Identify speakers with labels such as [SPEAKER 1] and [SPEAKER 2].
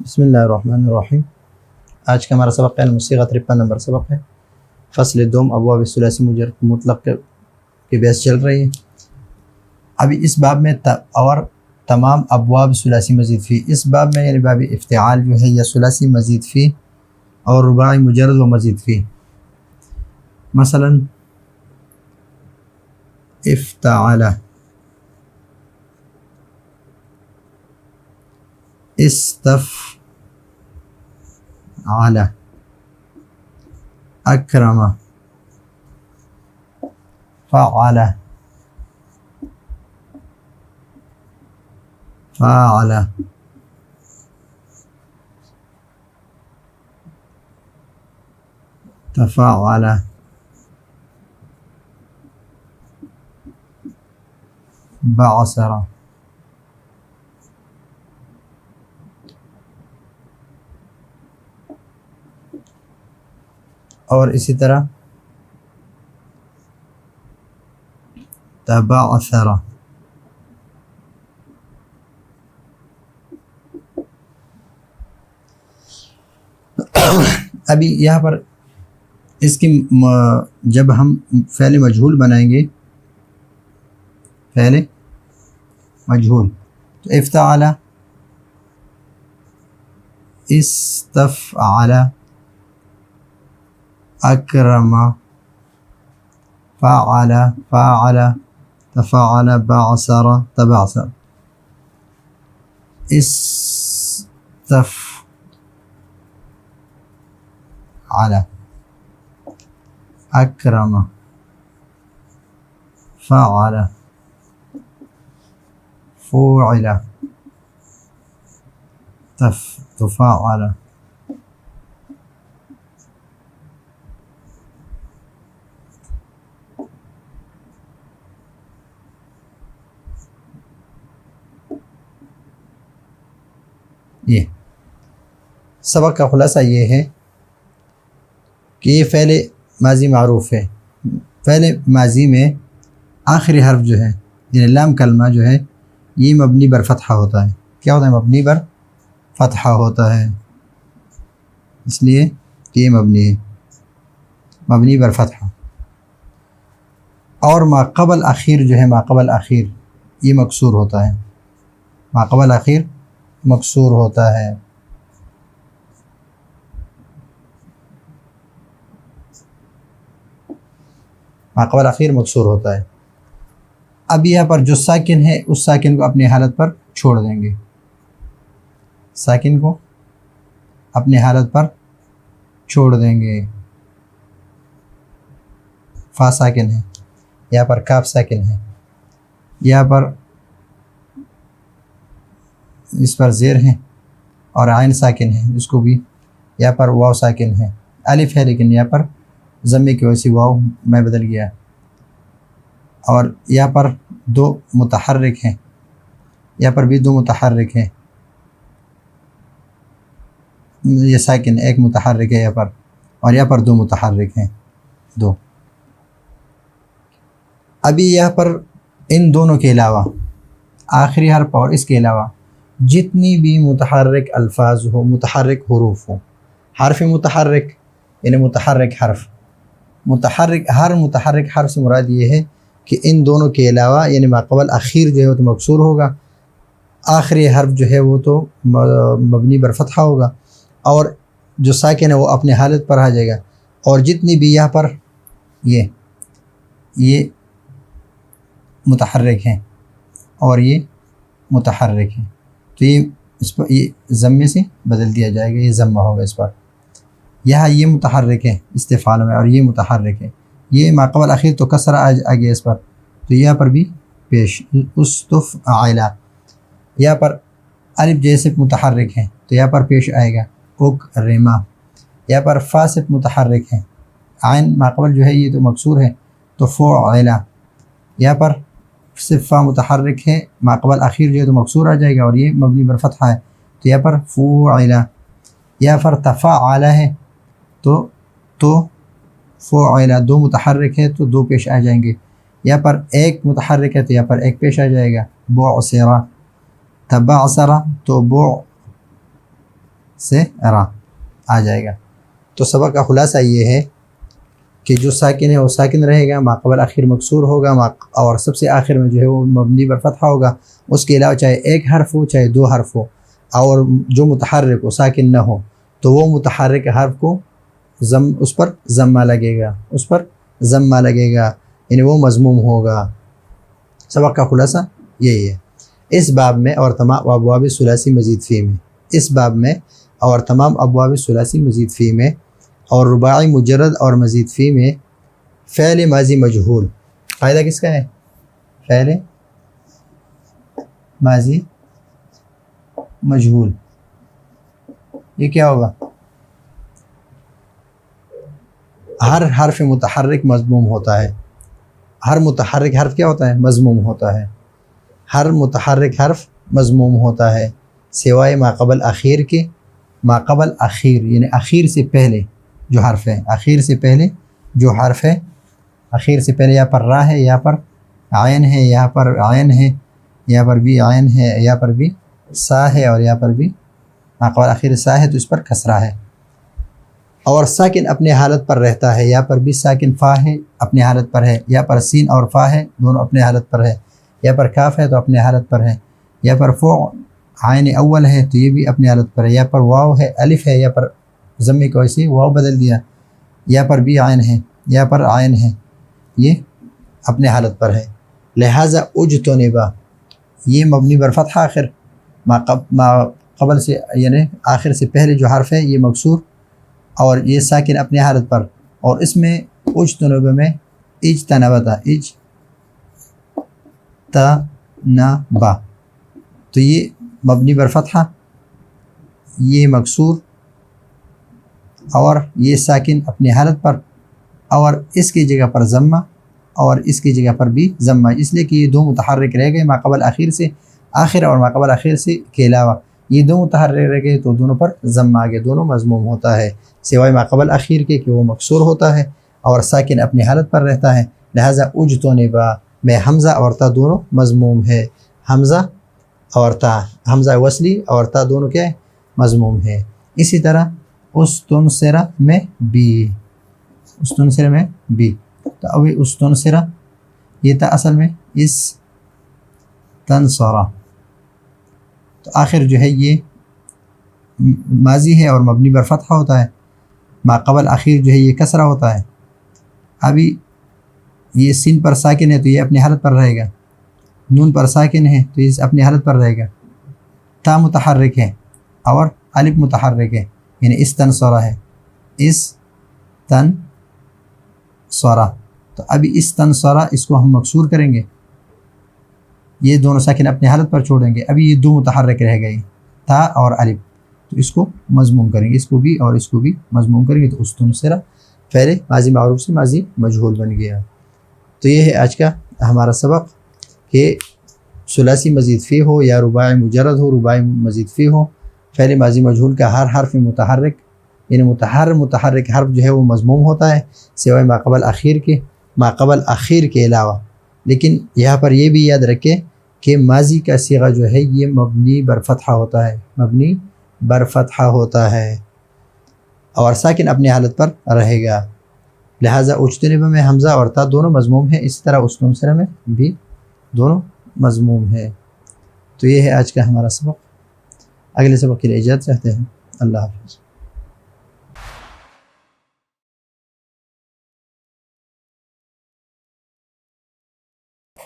[SPEAKER 1] بسم اللہ الرحمن الرحیم۔ آج کا ہمارا سبق ہے الموسیقہ 53 نمبر سبق ہے، فصل دوم ابواب ثلاثی مجرد مطلق کی بحث چل رہی ہے۔ ابھی اس باب میں اور تمام ابواب ثلاثی مزید فی، اس باب میں یعنی باب افتعال جو ہے یا ثلاثی مزید فی اور رباعی مجرد و مزید فی۔ مثلا افتعال، استفعل، اکرم، فعل، فاعل، تفاعل، بعثر، اور اسی طرح تبعثر۔ ابھی یہاں پر اس کی جب ہم فعل مجہول بنائیں گے، فعل مجہول، تو افتعل، استفعل، اکرم، فعل، فاعل، تفاعل، بعثر، تبعثر، استفعل، اکرم، فعل، فوعل، تفاعل۔ یہ سبق کا خلاصہ یہ ہے کہ یہ فعل ماضی معروف ہے۔ فعل ماضی میں آخری حرف جو ہے یعنی لام کلمہ جو ہے یہ مبنی بر فتحہ ہوتا ہے۔ کیا ہوتا ہے؟ مبنی بر فتحہ ہوتا ہے، اس لیے کہ یہ مبنی ہے، مبنی بر فتحہ۔ اور ما قبل اخیر جو ہے، ما قبل اخیر یہ مکسور ہوتا ہے، ما قبل اخیر مکسور ہوتا ہے۔ ما قبل اخیر مکسور ہوتا ہے۔ اب یہاں پر جو ساکن ہے اس ساکن کو اپنی حالت پر چھوڑ دیں گے، ساکن کو اپنی حالت پر چھوڑ دیں گے۔ فا ساکن ہے، یہاں پر کاف ساکن ہے، یہاں پر اس پر زیر ہے، اور عین ساکن ہے جس کو بھی یہاں پر واو ساکن ہے، الف ہے لیکن یہاں پر ضمے کی وجہ سے واو میں بدل گیا، اور یہاں پر دو متحرک ہیں، یہاں پر بھی دو متحرک ہیں، یہ ساکن ایک متحرک ہے یہاں پر، اور یہاں پر دو متحرک ہیں، دو۔ ابھی یہاں پر ان دونوں کے علاوہ آخری حرف اور اس کے علاوہ جتنی بھی متحرک الفاظ ہو، متحرک حروف ہو، حرف متحرک یعنی متحرک حرف، ہر متحرک حرف سے مراد یہ ہے کہ ان دونوں کے علاوہ یعنی ما قبل اخیر جو ہے وہ تو مکسور ہوگا، آخری حرف جو ہے وہ تو مبنی بر فتحہ ہوگا، اور جو ساکن ہے وہ اپنے حالت پر آ جائے گا، اور جتنی بھی یہاں پر یہ متحرک ہیں اور یہ متحرک ہیں، تو یہ اس پر یہ ضمے سے بدل دیا جائے گا، یہ ضمہ ہوگا اس پر۔ یہاں یہ متحرک ہے استفعال میں، اور یہ متحرک ہے، یہ ما قبل اخیر تو کسرہ آ گیا اس پر، تو یہاں پر بھی پیش استفعل۔ یہاں پر الف جیسے متحرک ہیں تو یہاں پر پیش آئے گا اکرما۔ یہاں پر فا سے متحرک ہیں، عین ما قبل جو ہے یہ تو مکسور ہے تو فعل۔ یہاں پر صرف فا متحرک ہے، ما قبل اخیر جو ہے تو مکسور آ جائے گا، اور یہ مبنی بر فتحہ ہے تو یہاں پر فعل۔ یہاں پر تفاعل ہے تو فعل، دو متحرک ہے تو دو پیش آ جائیں گے، یہاں پر ایک متحرک ہے تو یہاں پر ایک پیش آ جائے گا، بعثر۔ تبعثر تو سے را آ جائے گا۔ تو سبق کا خلاصہ یہ ہے کہ جو ساکن ہے وہ ساکن رہے گا، ما قبل آخر مکسور ہوگا، اور سب سے آخر میں جو ہے وہ مبنی بر فتحہ ہوگا۔ اس کے علاوہ چاہے ایک حرف ہو چاہے دو حرف ہو، اور جو متحرک ہو ساکن نہ ہو تو وہ متحرک حرف کو اس پر ضمہ لگے گا، اس پر ضمہ لگے گا، یعنی وہ مضموم ہوگا۔ سبق کا خلاصہ یہی ہے۔ اس باب میں اور تمام ابواب ثلاثی مزید فی میں، اس باب میں اور تمام ابواب ثلاثی مزید فی میں اور رباعی مجرد اور مزید فی میں فعل ماضی مجہول، قاعدہ کس کا ہے؟ فعل ماضی مجہول، یہ کیا ہوگا؟ ہر حرف متحرک مضموم ہوتا ہے، ہر متحرک حرف کیا ہوتا ہے؟ مضموم ہوتا ہے، ہر متحرک حرف مضموم ہوتا ہے سوائے ما قبل اخیر کے۔ ما قبل اخیر یعنی اخیر سے پہلے جو حرف ہے، اخیر سے پہلے جو حرف ہے، اخیر سے پہلے یا پر را ہے، یا پر عین ہے، یا پر عین ہے، یا پر بھی عین ہے، یا پر بھی سا ہے، اور یا پر بھی ما قبل اخیر سا ہے تو اس پر کسرہ ہے، اور ساکن اپنے حالت پر رہتا ہے، یا پر بھی ساکن فا ہے اپنے حالت پر ہے، یا پر سین اور فا ہے دونوں اپنے حالت پر ہے، یا پر کاف ہے تو اپنے حالت پر ہے، یا پر فو عین اول ہے تو یہ بھی اپنے حالت پر ہے، یا پر واو ہے الف ہے، یا پر ضمے کو ایسے واو بدل دیا، یا پر بھی عین ہے، یا پر عین ہے، یہ اپنے حالت پر ہے۔ لہٰذا اجتنبا یہ مبنی بر فتح آخر، ما قبل سے یعنی آخر سے پہلے جو حرف ہے یہ مکسور، اور یہ ساکن اپنے حالت پر، اور اس میں اجتنبا میں اجتنبا تھا، اجتنبا تو یہ مبنی بر فتحہ، یہ مکسور، اور یہ ساکن اپنے حالت پر، اور اس کی جگہ پر ضمہ، اور اس کی جگہ پر بھی ضمہ، اس لیے کہ یہ دو متحرک رہ گئے ما قبل آخر سے، آخر اور ما قبل آخر سے کے علاوہ یہ دو متحرک رہ گئے تو دونوں پر ضمہ آ گئے، دونوں مضموم ہوتا ہے سوائے ما قبل آخر کے کہ وہ مکسور ہوتا ہے اور ساکن اپنی حالت پر رہتا ہے۔ لہٰذا اجتنبا میں حمزہ اور تا دونوں مضموم ہے، حمزہ اور تا، حمزہ وصلی اور تا دونوں کیا ہے؟ مضموم ہے۔ اسی طرح استنصرہ میں بھی، استنصرہ میں بھی تو اب استنصرہ یہ تھا اصل میں اس تنصرہ، تو آخر جو ہے یہ ماضی ہے اور مبنی بر فتحہ ہوتا ہے، ما قبل آخر جو ہے یہ کسرہ ہوتا ہے۔ ابھی یہ سین پر ساکن ہے تو یہ اپنی حالت پر رہے گا، نون پر ساکن ہے تو یہ اپنی حالت پر رہے گا، تا متحرک ہے اور الف متحرک ہے یعنی استنصرہ ہے، استنصرہ، تو ابھی استنصرہ اس کو ہم مکسور کریں گے، یہ دونوں ساکن اپنے حالت پر چھوڑیں گے، ابھی یہ دو متحرک رہ گئے تا اور الف، تو اس کو مضموم کریں گے، اس کو بھی اور اس کو بھی مضموم کریں گے، تو استنصرہ فعل ماضی معروف سے ماضی مجہول بن گیا۔ تو یہ ہے آج کا ہمارا سبق کہ ثلاثی مزید فی ہو یا رباعی مجرد ہو، رباعی مزید فی ہو، فعل ماضی مجہول کا ہر حرف متحرک یعنی متحرک حرف جو ہے وہ مضموم ہوتا ہے سوائے ما قبل اخیر کے، ما قبل اخیر کے علاوہ۔ لیکن یہاں پر یہ بھی یاد رکھیں کہ ماضی کا صیغہ جو ہے یہ مبنی بر فتحہ ہوتا ہے، مبنی بر فتحہ ہوتا ہے اور ساکن اپنی حالت پر رہے گا۔ لہٰذا اجتنبا میں حمزہ اور تا دونوں مضموم ہیں، اسی طرح استنصرہ میں بھی دونوں مضموم ہے۔ تو یہ ہے آج کا ہمارا سبق، اگلے سبق کے لیے اجازت چاہتے ہیں، اللہ حافظ۔